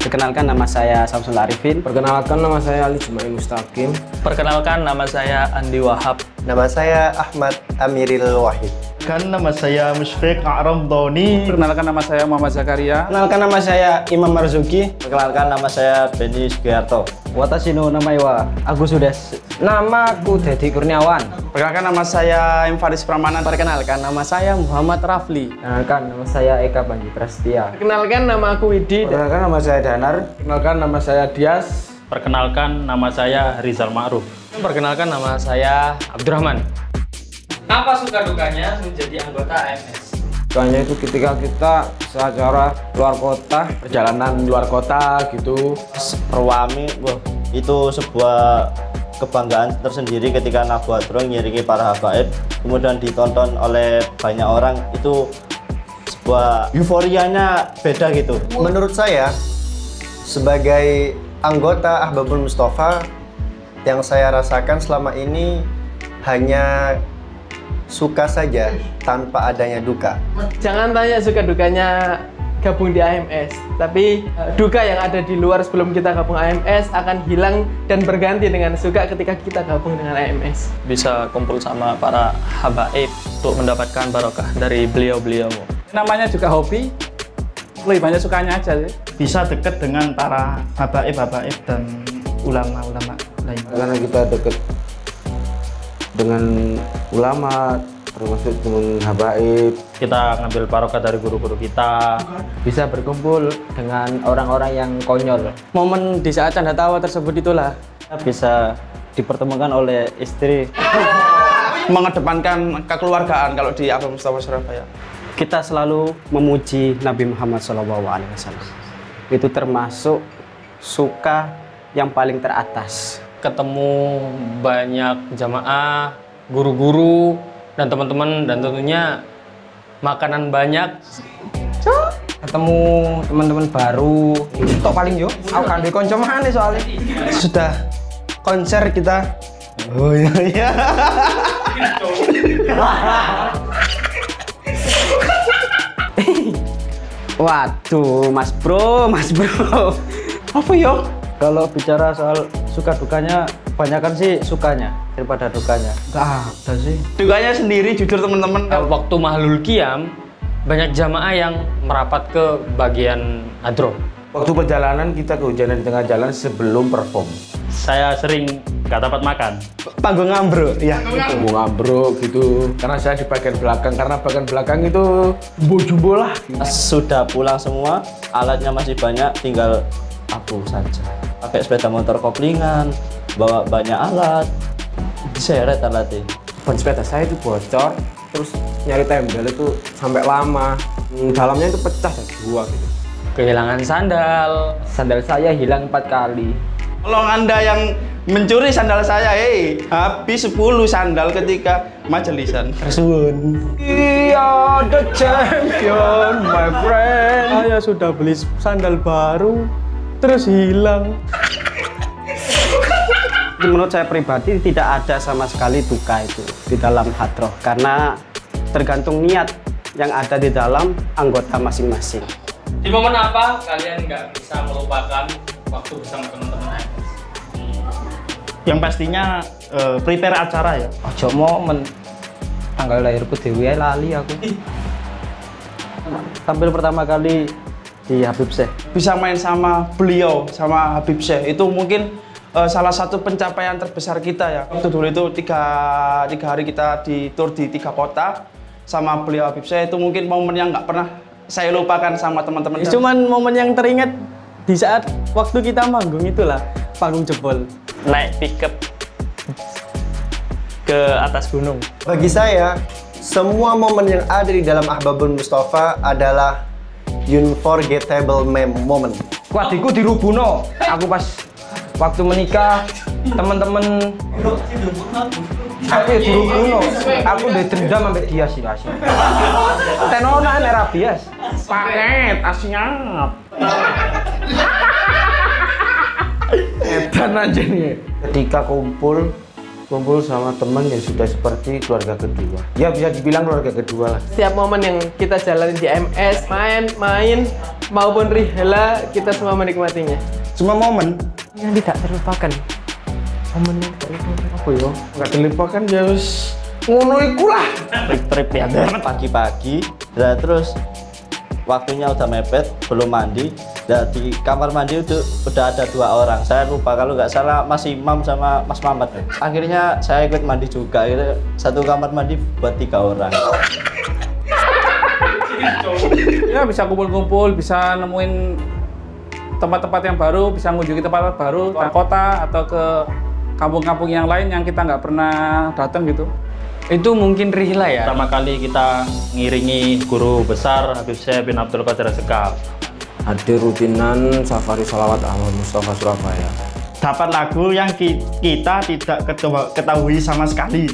Perkenalkan, nama saya Samsul Arifin. Perkenalkan, nama saya Ali Jumail Mustaqim. Perkenalkan, nama saya Andi Wahab. Nama saya Ahmad Amiril Wahid. Nama saya Musyfiq A'ramdhani. Perkenalkan, nama saya Muhammad Zakaria. Perkenalkan, nama saya Imam Marzuki. Perkenalkan, nama saya Benny Sugiarto. Watasino nama Iwa Agus Sudes. Namaku Dedi Kurniawan. Perkenalkan, nama saya Faris Pramana. Perkenalkan, nama saya Muhammad Rafli. Perkenalkan, nama saya Eka Bandi Prestia. Perkenalkan, nama aku Widi. Perkenalkan, nama saya Danar. Perkenalkan, nama saya Dias. Perkenalkan, nama saya Rizal Ma'ruf. Perkenalkan, nama saya Abdurrahman. Apa suka dukanya menjadi anggota AMS? Sukanya itu ketika kita secara luar kota, Perjalanan luar kota gitu. Perwami, itu sebuah kebanggaan tersendiri ketika Nabuatro ngiringi para habaib, kemudian ditonton oleh banyak orang, itu sebuah euforianya beda gitu. Menurut saya, sebagai anggota Ahbabul Mustofa, yang saya rasakan selama ini hanya suka saja tanpa adanya duka. Jangan tanya suka dukanya gabung di AMS, tapi duka yang ada di luar sebelum kita gabung AMS akan hilang dan berganti dengan suka ketika kita gabung dengan AMS. Bisa kumpul sama para habaib untuk mendapatkan barokah dari beliau-beliau. Namanya juga hobi. Lebih banyak sukanya aja sih. Bisa dekat dengan para habaib dan ulama-ulama lain. karena kita dekat dengan ulama, termasuk dengan habaib. Kita ngambil barokah dari guru-guru kita. Bisa berkumpul dengan orang-orang yang konyol. Momen di saat canda tawa tersebut itulah Bisa dipertemukan oleh istri. Mengedepankan kekeluargaan kalau di Ahbabul Mustofa Surabaya. Kita selalu memuji Nabi Muhammad SAW. Itu termasuk suka yang paling teratas. ketemu banyak jamaah, guru-guru, dan teman-teman, dan tentunya makanan banyak. Ketemu teman-teman baru. Tok paling yo, aku kan di konco maneh soalnya. Sudah konser kita. Oh iya. Waduh, Mas Bro. Apa yo? Kalau bicara soal suka dukanya, kebanyakan sih sukanya daripada dukanya. Gak ada sih. Dukanya sendiri, jujur teman-teman. Waktu Mahlul Qiyam, banyak jamaah yang merapat ke bagian hadroh. Waktu perjalanan kita kehujanan di tengah jalan sebelum perform. Saya sering gak dapat makan. Panggung ambruk. Iya, punggung ambruk gitu. Karena saya di bagian belakang, karena bagian belakang itu jumbo lah. Sudah pulang semua, alatnya masih banyak, tinggal aku saja. Pakai sepeda motor koplingan, bawa banyak alat, diseret alatnya. Ban sepeda saya itu bocor, terus nyari tembel itu sampai lama. Dalamnya itu pecah jadi dua gitu. Kehilangan sandal. Sandal saya hilang 4 kali. Tolong Anda yang mencuri sandal saya, habis 10 sandal ketika majelisan. Resun. Iya, the champion, my friend. Saya sudah beli sandal baru, terus hilang. Menurut saya pribadi tidak ada sama sekali duka itu di dalam hadroh, karena tergantung niat yang ada di dalam anggota masing-masing. Di momen apa kalian nggak bisa melupakan waktu bersama teman-teman AMS? Yang pastinya prepare acara ya. Ojo momen tanggal lahirku dewi lali aku. Tampil pertama kali di Habib Syekh. Bisa main sama beliau, sama Habib Syekh, itu mungkin salah satu pencapaian terbesar kita ya. Waktu dulu itu tiga hari kita di tour di 3 kota sama beliau Habib Syekh, itu mungkin momen yang nggak pernah saya lupakan sama teman-teman. Cuman momen yang teringat di saat waktu kita manggung itulah, panggung jebol. Naik pickup ke atas gunung. Bagi saya, semua momen yang ada di dalam Ahbabul Mustofa adalah unforgettable moment. Kuadiku dirubuno. Aku pas waktu menikah, teman-teman Aku ya guru kuno. Aku udah dendam sampai dia sih kasih. Tenona era bias. Paket, siap. Edan aja nih. Ketika kumpul sama teman yang sudah seperti keluarga kedua. Ya bisa dibilang keluarga kedua lah. Setiap momen yang kita jalani di AMS, main maupun rihela, kita semua menikmatinya. Semua momen Yang tidak terlupakan. Momen yang tidak terlupakan apa ya? nggak terlupakan ya wis ngono iku lah. Trip ya pagi-pagi, nah, terus waktunya udah mepet, belum mandi. Nah, di kamar mandi udah ada 2 orang. Saya lupa kalau nggak salah Mas Imam sama Mas Mamat. Akhirnya saya ikut mandi juga. Akhirnya satu kamar mandi buat 3 orang. Ya bisa kumpul-kumpul, bisa nemuin tempat-tempat yang baru, bisa mengunjungi tempat baru, ke kota atau ke kampung-kampung yang lain yang kita nggak pernah datang gitu. Itu mungkin rihla ya. Pertama kali kita ngiringi guru besar Habib Syekh bin Abdul Qadir As-Segaf. Hadir rutinan safari salawat Ahmad Mustafa Surabaya. Dapat lagu yang kita tidak ketahui sama sekali.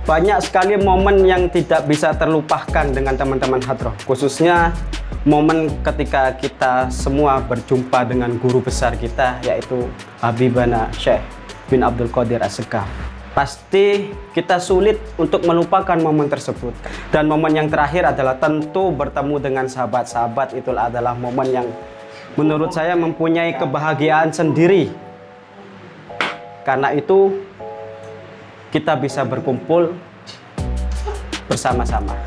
Banyak sekali momen yang tidak bisa terlupakan dengan teman-teman hadroh, khususnya momen ketika kita semua berjumpa dengan guru besar kita, yaitu Habibana Syekh bin Abdul Qadir As-Segaf. Pasti kita sulit untuk melupakan momen tersebut. Dan momen yang terakhir adalah tentu bertemu dengan sahabat-sahabat. Itu adalah momen yang menurut saya mempunyai kebahagiaan sendiri. Karena itu kita bisa berkumpul bersama-sama.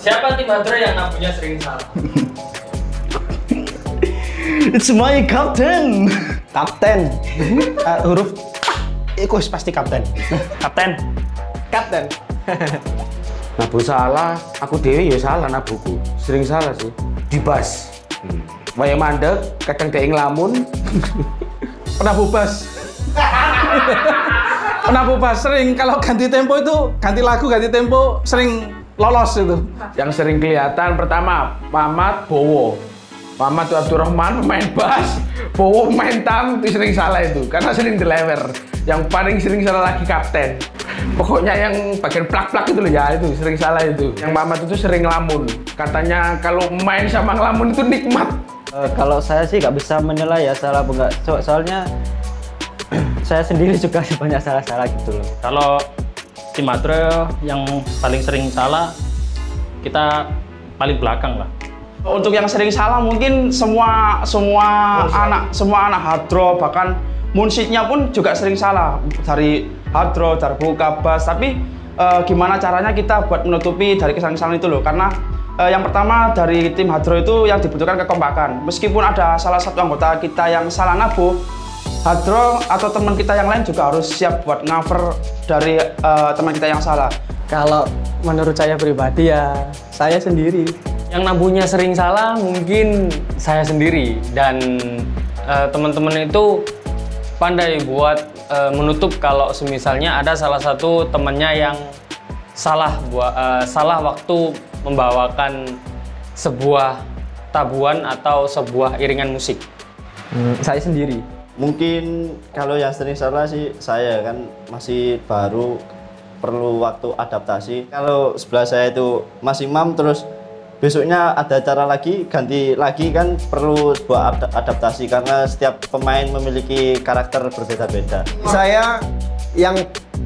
Siapa tim hadroh yang nabunya sering salah? It's my captain. Kapten. Huruf Ikus pasti kapten. Kapten. Nabu salah, aku dewi ya salah nabuku. Sering salah sih. Dibas. Waya mandek, kadang dia ngelamun. Pernah bubas. Pernah bubas sering kalau ganti tempo itu, ganti lagu, ganti tempo sering lolos itu. Yang sering kelihatan pertama Mamat Bowo. Mamat Abdurrahman pemain bass, Bowo pemain tam, itu sering salah itu karena sering dilewer. Yang paling sering salah lagi kapten. Pokoknya yang bagian plak-plak itu loh ya, itu sering salah itu. Yang Mamat itu sering ngelamun. Katanya kalau main sama ngelamun itu nikmat. Kalau saya sih nggak bisa menilai ya salah apa enggak. Soalnya saya sendiri juga banyak salah-salah gitu loh. Kalau tim hadroh yang paling sering salah, kita paling belakang lah. Untuk yang sering salah mungkin semua anak hadroh, bahkan munsyidnya pun juga sering salah dari hadroh, darbuka, bass. Tapi gimana caranya kita buat menutupi dari kesalahan-kesalahan itu loh? Karena yang pertama dari tim hadroh itu yang dibutuhkan kekompakan. Meskipun ada salah satu anggota kita yang salah nabuh, hadroh atau teman kita yang lain juga harus siap buat cover dari teman kita yang salah. Kalau menurut saya pribadi ya saya sendiri. Yang nabuhnya sering salah mungkin saya sendiri, dan teman-teman itu pandai buat menutup kalau semisalnya ada salah satu temannya yang salah waktu membawakan sebuah tabuan atau sebuah iringan musik. Saya sendiri. Mungkin kalau yang sering salah sih saya kan masih baru, perlu waktu adaptasi. Kalau sebelah saya itu Mas Imam, terus besoknya ada acara lagi, ganti lagi kan perlu sebuah adaptasi karena setiap pemain memiliki karakter berbeda-beda. Saya yang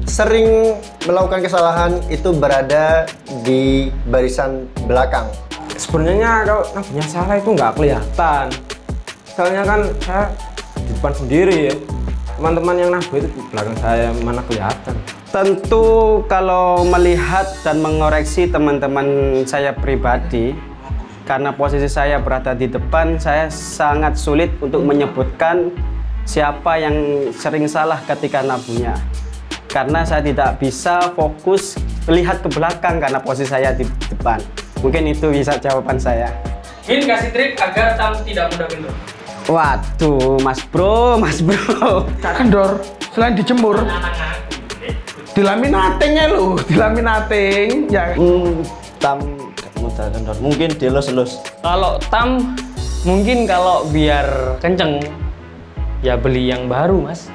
sering melakukan kesalahan itu berada di barisan belakang. Sebenarnya kalau nabunya salah itu nggak kelihatan. Soalnya kan saya di depan sendiri ya. Teman-teman yang nabuh itu di belakang saya, mana kelihatan. Tentu kalau melihat dan mengoreksi teman-teman saya pribadi, karena posisi saya berada di depan, saya sangat sulit untuk menyebutkan siapa yang sering salah ketika nabuhnya. Karena saya tidak bisa fokus melihat ke belakang karena posisi saya di depan. Mungkin itu bisa jawaban saya. Min, kasih trik agar tam tidak mudah kendor. Waduh, Mas Bro. Kak kendor, selain dijemur, dilaminatingnya loh, dilaminating ya. Tam mudah kendor, mungkin dilus-lus. Kalau tam mungkin kalau biar kenceng ya beli yang baru, Mas.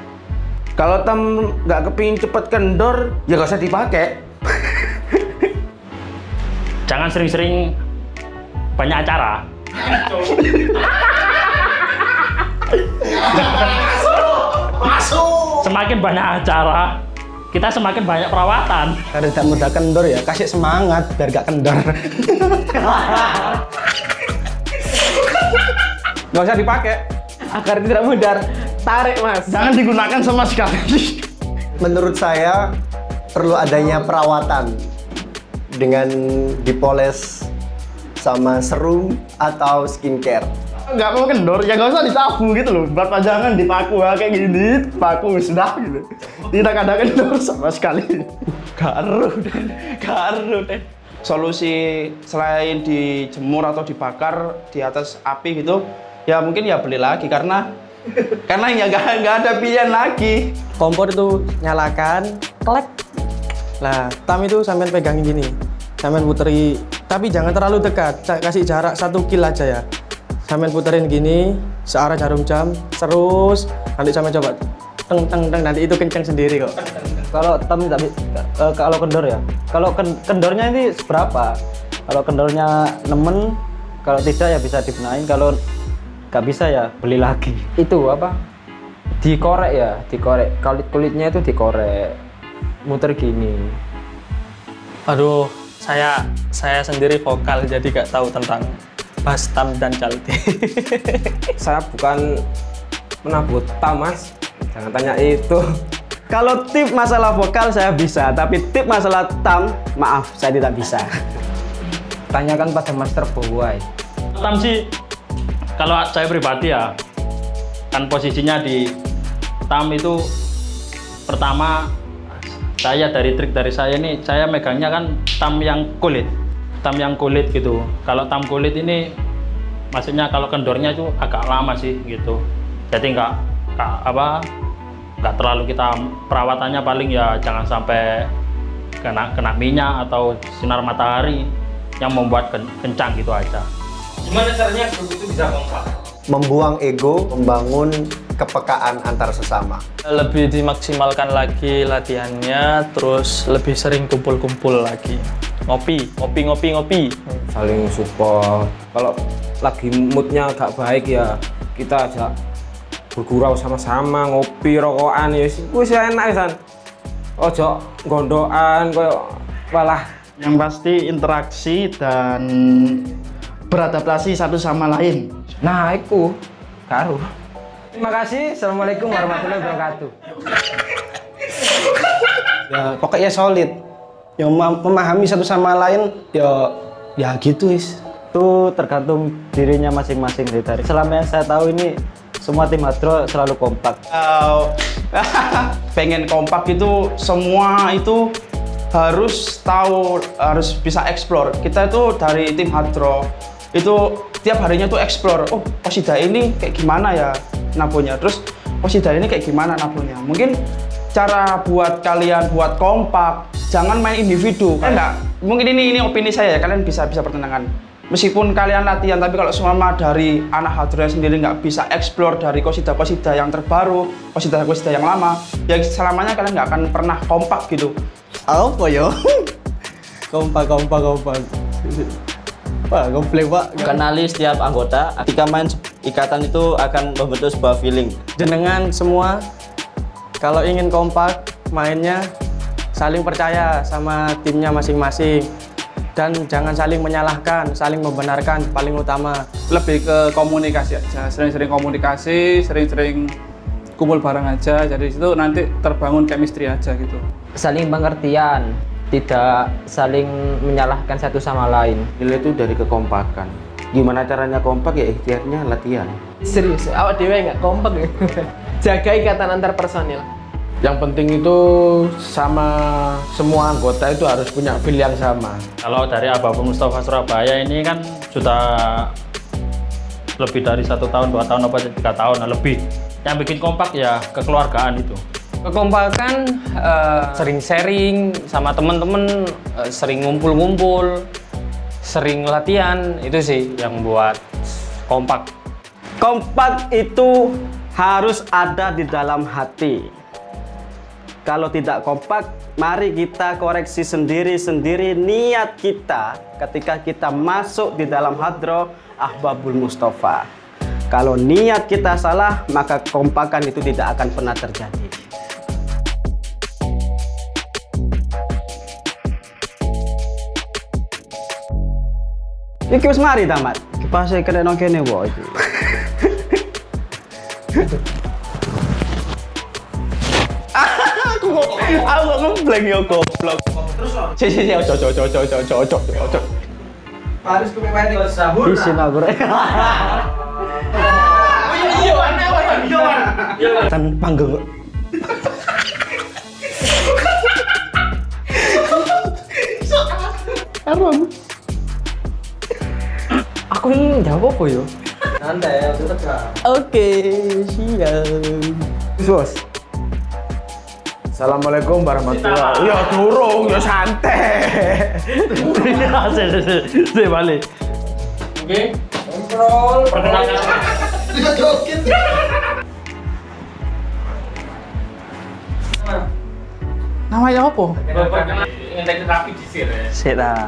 Kalau Tam nggak kepingin cepet kendor, ya nggak usah dipakai. Jangan sering-sering banyak acara. Masuk. Semakin banyak acara, kita semakin banyak perawatan. Karena tidak mudah kendor ya, kasih semangat biar gak kendor. Nggak usah dipakai. Agar tidak mudar, tarik Mas. Jangan digunakan sama sekali. Menurut saya perlu adanya perawatan dengan dipoles sama serum atau skincare. Nggak mau kendor, ya nggak usah disapu gitu loh. Buat pajangan dipaku kayak gini, paku sudah gitu. Tidak ada kendor sama sekali. Garu deh. Solusi selain dijemur atau dibakar di atas api gitu, ya mungkin ya beli lagi karena ya nggak ada pilihan lagi. Kompor itu nyalakan, klek. Nah, tam itu sampean pegangin gini. Sampean puteri, tapi jangan terlalu dekat. Kasih jarak 1 kil aja ya. Sampean puterin gini, searah jarum jam, terus nanti sampean coba teng teng teng, nanti itu kenceng sendiri kok. Kalau tam kalau kendor ya. Kalau kendornya ini seberapa? Kalau kendornya nemen, kalau tidak ya bisa dibenahin. Kalau nggak bisa ya beli lagi. Itu apa? Dikorek ya, dikorek. Kulitnya itu dikorek. Muter gini. Aduh, saya sendiri vokal jadi gak tahu tentang bass, tam, dan calti. Saya bukan penabut tam, Mas. Jangan tanya itu. Kalau tip masalah vokal saya bisa, tapi tip masalah tam, maaf, saya tidak bisa. Tanyakan pada Master Bowai. Tam sih, kalau saya pribadi ya, kan posisinya di tam itu pertama, dari trik dari saya ini, saya megangnya kan tam yang kulit gitu. Kalau tam kulit ini, maksudnya kalau kendornya itu agak lama sih gitu. Jadi nggak terlalu kita perawatannya, paling ya jangan sampai kena minyak atau sinar matahari yang membuat kencang gitu aja. Gimana caranya itu bisa kompak? Membuang ego, membangun kepekaan antar sesama. Lebih dimaksimalkan lagi latihannya, terus lebih sering kumpul-kumpul lagi. Ngopi. Saling support. Kalau lagi moodnya agak baik ya kita ajak bergurau sama-sama, ngopi, rokokan ya wis enak san. Ojo gondokan koyo malah. Yang pasti interaksi dan beradaptasi satu sama lain. Nah, itu karo. Terima kasih. Assalamualaikum warahmatullahi wabarakatuh. Ya, pokoknya solid. Yang memahami satu sama lain, ya gitu is. Itu tergantung dirinya masing-masing dari. Selama yang saya tahu ini semua tim Hadro selalu kompak. Pengen kompak itu semua itu harus tahu, harus bisa explore. Kita itu dari tim Hadro itu tiap harinya tuh explore. Oh, Posida ini kayak gimana ya nabonya, terus Posida ini kayak gimana nabonya. Mungkin cara buat kalian buat kompak, jangan main individu. Kan enggak, mungkin ini opini saya ya, kalian bisa pertentangan. Meskipun kalian latihan, tapi kalau semua dari anak Hadro sendiri nggak bisa explore dari Posida yang terbaru, Posida yang lama, ya selamanya kalian nggak akan pernah kompak gitu. Apa yo? Kompak. Wah, komplek pak. Kenali setiap anggota. Ketika main ikatan itu akan membentuk sebuah feeling. Jenengan semua, kalau ingin kompak mainnya, saling percaya sama timnya masing-masing. Dan jangan saling menyalahkan, saling membenarkan, paling utama. Lebih ke komunikasi aja, sering-sering komunikasi, sering-sering kumpul bareng aja. Jadi itu nanti terbangun chemistry aja gitu. Saling pengertian, tidak saling menyalahkan satu sama lain. Nilai itu dari kekompakan. Gimana caranya kompak ya ikhtiarnya latihan. Serius, awak dewe nggak kompak ya? Jaga ikatan antar personil. Yang penting itu sama semua anggota itu harus punya feel yang sama. Kalau dari Ababun Mustafa Surabaya ini kan sudah lebih dari 1 tahun, 2 tahun, 3 tahun lebih. Yang bikin kompak ya kekeluargaan itu. Kekompakan, sering sharing sama temen-temen, sering ngumpul-ngumpul, sering latihan, itu sih yang buat kompak. Kompak itu harus ada di dalam hati. Kalau tidak kompak, mari kita koreksi sendiri-sendiri niat kita ketika kita masuk di dalam hadroh Ahbabul Mustofa. Kalau niat kita salah, maka kompakan itu tidak akan pernah terjadi. Iki wis mari tamat. Kipase kena nang kene wae iki. Aku ngebleng yo goblok. Terus si ojo. Harus kepemain di sahur. Isin aku rek. Kan panggung. Aron. Aku ini jawab apa yo? Santai ya, tetap. Oke, siap. Bos. Assalamualaikum warahmatullahi. Ya durung, ya santai. Saya balik. Oke. Kontrol. Perkenalkan. Tidak joget. Namanya apa? Ngetek rapi di sini. Sik ta.